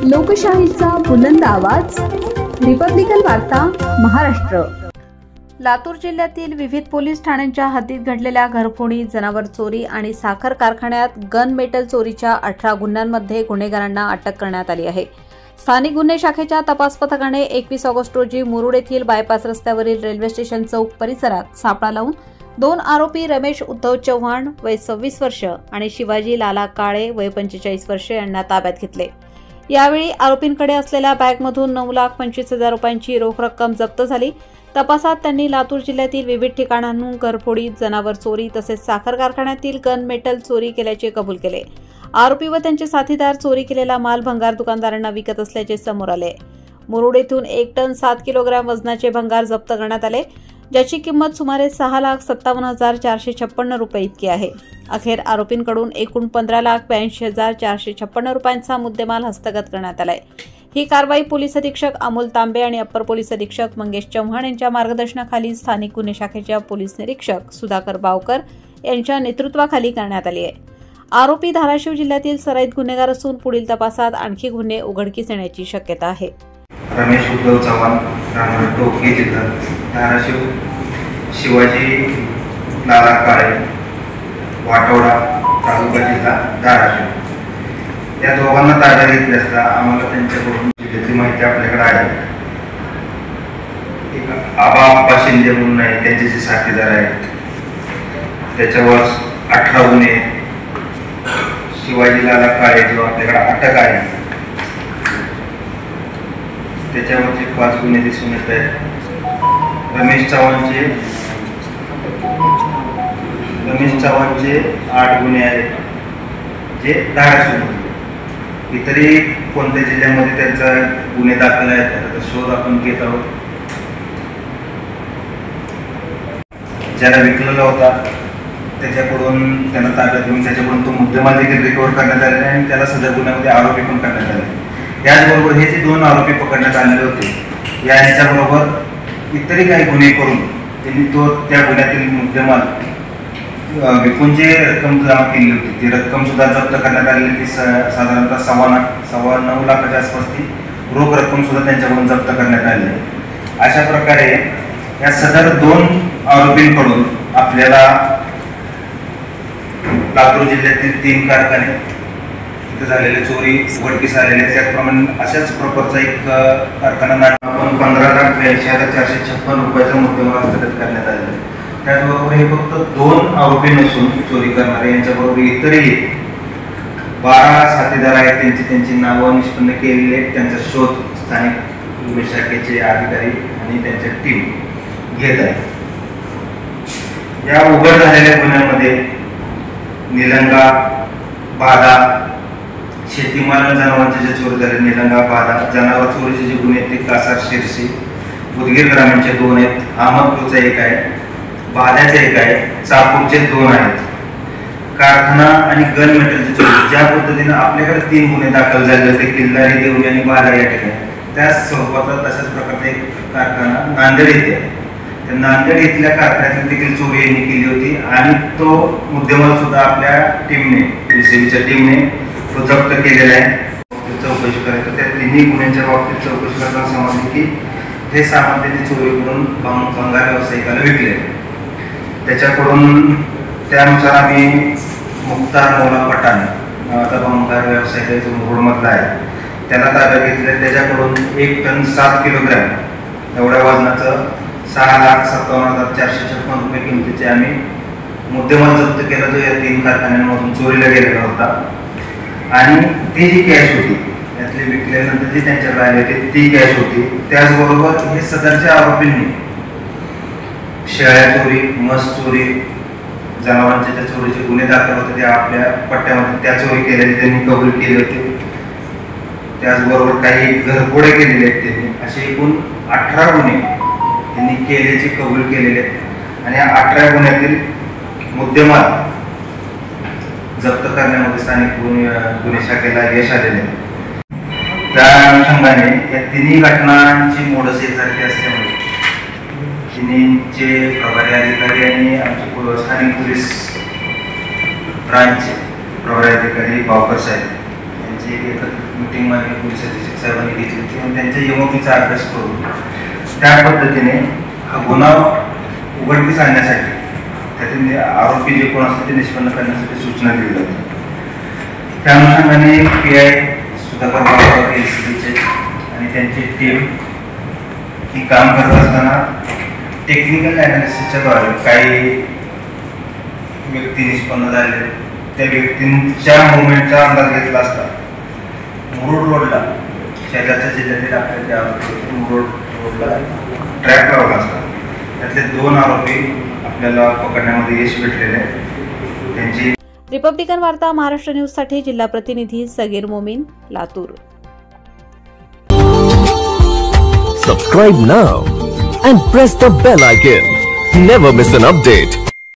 लोकशाहीचा बुलंद आवाज, रिपब्लिकन वार्ता महाराष्ट्र। लातूर जिल्ह्यातील विविध पोलीस ठाण्यांच्या हद्दीत घडलेल्या घरफोडी, जनावर चोरी आणि साखर कारखान्यात गन मेटल चोरीच्या 18 गुन्ह्यांमध्ये गुन्हेगारांना अटक करण्यात आली आहे। स्थानिक गुन्हे शाखेच्या तपास पथकाने 21 ऑगस्ट रोजी मुरुड येथील बायपास रस्त्यावरील रेल्वे स्टेशन चौक परिसरात सापळा लावून 2 आरोपी रमेश उद्धव चव्हाण वय 26 वर्ष आणि शिवाजी लाला काळे वय 45 वर्ष यांना ताब्यात घेतले। यावेळी आरोपींकडे असलेल्या बॅगमधून 9,25,000 रुपयांची रोख रक्कम जप्त झाली। तपासात त्यांनी लातूर जिल्ह्यातील विविध ठिकाणांहून घरफोडी, जनावर चोरी तसेच साखर कारखान्यातील गन मेटल चोरी केल्याचे कबूल केले। आरोपी व त्यांचे साथीदार चोरी केलेला माल भंगार दुकानदारांना विकत असल्याचे समोर आले। मुरुड येथून 1 टन 7 किलोग्रॅम वजनाचे भंगार जप्त करण्यात आले, ज्याची किंमत सुमारे 6,57,456 रुपये इतकी आहे। अखेर आरोपींकडून एकूण 15,82,456 रुपयांचा मुद्देमाल हस्तगत करण्यात आलाय। ही कारवाई पोलीस अधीक्षक अमोल तांबे आणि अप्पर पोलीस अधीक्षक मंगेश चव्हाण यांच्या मार्गदर्शनाखाली स्थानिक गुन्हे शाखेच्या पोलीस निरीक्षक सुधाकर बावकर यांच्या नेतृत्वाखाली करण्यात आली आहे। आरोपी धाराशिव जिल्ह्यातील सराईत गुन्हेगार असून पुढील तपासात आणखी गुन्हे उघडकीस येण्याची शक्यता आहे। रमेश उद्धव चव्हाण, राहणार टोके, जिल्हा धाराशिव, शिवाजी लाला काळे, वाटोडा, तालुका, जिल्हा धाराशिव, या दोघांना ताब्यात घेतले असता आम्हाला त्यांच्याकडून जिल्ह्याची माहिती आपल्याकडे आहे। एक आबा शिंदे म्हणून आहे, त्यांचे जे साथीदार आहेत त्याच्यावर 18 गुन्हे, शिवाजी लाला काळे जो आपल्याकडे अटक आहे त्याच्यावरचे 5 गुन्हे दिसून येत आहेत। रमेश चव्हाणचे 8 गुन्हे आहेत जे धाराशिवमध्ये। इतरही कोणत्या जिल्ह्यामध्ये त्यांचा गुन्हे दाखल आहेत त्याचा शोध आपण घेत आहोत। ज्याला विकलेला होता त्याच्याकडून त्यांना ताब्यात घेऊन त्याच्याकडून तो मुद्देमाल देखील रिकव्हर करण्यात आलेला आहे आणि त्याला सदर गुन्ह्यामध्ये आरोपी पण करण्यात आले। त्याचबरोबर हे जे 2 आरोपी पकडण्यात आलेले होते यांच्याबरोबर इतरही काही गुन्हे करून त्यांनी त्या गुन्ह्यातील मुद्देमाल विकून जे रक्कम जमा केली होती ती रक्कम सुद्धा जप्त करण्यात आलेली। ती साधारणतः 9.25 लाखाच्या आसपास ती रोख रक्कम सुद्धा त्यांच्याकडून जप्त करण्यात आली। अशा प्रकारे या सदर 2 आरोपींकडून आपल्याला लातूर जिल्ह्यातील 3 कारखाने तिथे झालेले चोरी उघडकीस आलेले, त्याचप्रमाणे अशाच प्रकारचा एक कारखाना आपण 15,82,456 रुपयाचा मुद्देमाल हस्तगत करण्यात आले। त्याचबरोबर हे फक्त 2 आरोपी नसून चोरी करणारे यांच्याबरोबर इतरही 12 साथीदार आहेत, त्यांची नावं निष्पन्न केलेली आहेत। त्यांचा शोध स्थानिक गुन्हे शाखेचे अधिकारी आणि त्यांच्या टीम घेत आहे। या उघड झालेल्या गुन्ह्यामध्ये निलंगा, बाधा, शेतीमाल जनावरांचे जे चोरी झाले, निलंगा, बाधा, जनावर चोरीचे जे गुन्हे आहेत ते कासार, शिरसी, उदगीर ग्रामीणचे 2 आहेत, अहमदपूरचा 1 आहे, बाधाचे 1 आहे, चापूरचे 2 आहेत। कारखाना आणि गन मेटलची चोरी ज्या पद्धतीने आपल्याकडे 3 गुन्हे दाखल झाले होते किल्लारी, देवळी आणि बाधा या ठिकाणी, त्याच स्वरूपाचा तशाच प्रकारचा एक कारखाना नांदेड येथे आहे। त्या नांदेड इथल्या कारखान्यात देखील चोरी यांनी केली होती आणि तो मुद्देमाल सुद्धा आपल्या टीमने, एसीबीच्या टीमने तो जप्त केलेला आहे। चौकशी करायचं त्या 3 गुन्ह्यांच्या बाबतीत चौकशी करताना समजले की हे सामान त्यांनी चोरी करून भंगार व्यावसायिकाला विकले। त्याच्याकडून त्यानुसार आम्ही मुख्तार मौला पठाण नावाचा भंगार व्यावसायिक जो मुरुडमधला आहे त्याला ताब्यात घेतले। त्याच्याकडून 1 टन 7 किलोग्रॅम एवढ्या वजनाचं 6,57,456 रुपये किमतीचे आम्ही मुद्देमाल जप्त केला, जो या 3 कारखान्यांमधून चोरीला गेलेला होता। आणि ती जी कॅश होती यातली विकल्यानंतर जी त्यांच्याकडे आली होती ती कॅश होती। त्याचबरोबर हे सदरच्या आरोपींनी शेळ्या चोरी, म्हस चोरी, जनावरांच्या ज्या चोरीचे गुन्हे दाखल होते ते आपल्या पट्ट्यामध्ये त्या चोरी केलेली त्यांनी कबूल केले होते। त्याचबरोबर काही घरफोडे केलेले आहेत त्यांनी। असे एकूण 18 गुन्हे त्यांनी केल्याचे कबूल केलेले आहेत आणि या 18 गुन्ह्यातील मुद्देमाल जप्त करण्यामध्ये स्थानिक गुन्हे शाखेला यश आलेले आहे। त्या अनुषंगाने या 3 घटनांची मोडस एकसारखी असल्यामुळे तिन्हीचे प्रभारी अधिकारी आणि आमचे स्थानिक पोलीस ब्रांचचे प्रभारी अधिकारी बावकर साहेब त्यांची एक मीटिंग माननीय पोलीस अधीक्षक साहेबांनी घेतली होती आणि त्यांच्या एमओपीचा अभ्यास करून त्या पद्धतीने हा गुन्हा उघडकीस आणण्यासाठी त्यातील आरोपी जे कोण असतात ते निष्पन्न करण्यासाठी सूचना दिली जाते. त्या अनुषंगाने PI सुधाकर बाबा LCBचे आणि त्यांची टीम ही काम करत असताना टेक्निकल ॲनालिसिसच्या द्वारे काही व्यक्ती निष्पन्न झाले. त्या व्यक्तींच्या मुवमेंटचा अंदाज घेतला असता मुरुड रोडला शेजारच्या जिल्ह्यातील आपल्या त्या मुरुड रोडला ट्रॅप लावला असता. त्यातले 2 आरोपी आपल्याला पकडण्यामध्ये यश भेटलेले आहे. त्यांची रिपब्लिकन वार्ता महाराष्ट्र न्यूज साठी जिल्हा प्रतिनिधी Sagir Momin, Latur. Subscribe now and press the bell icon. Never miss an update.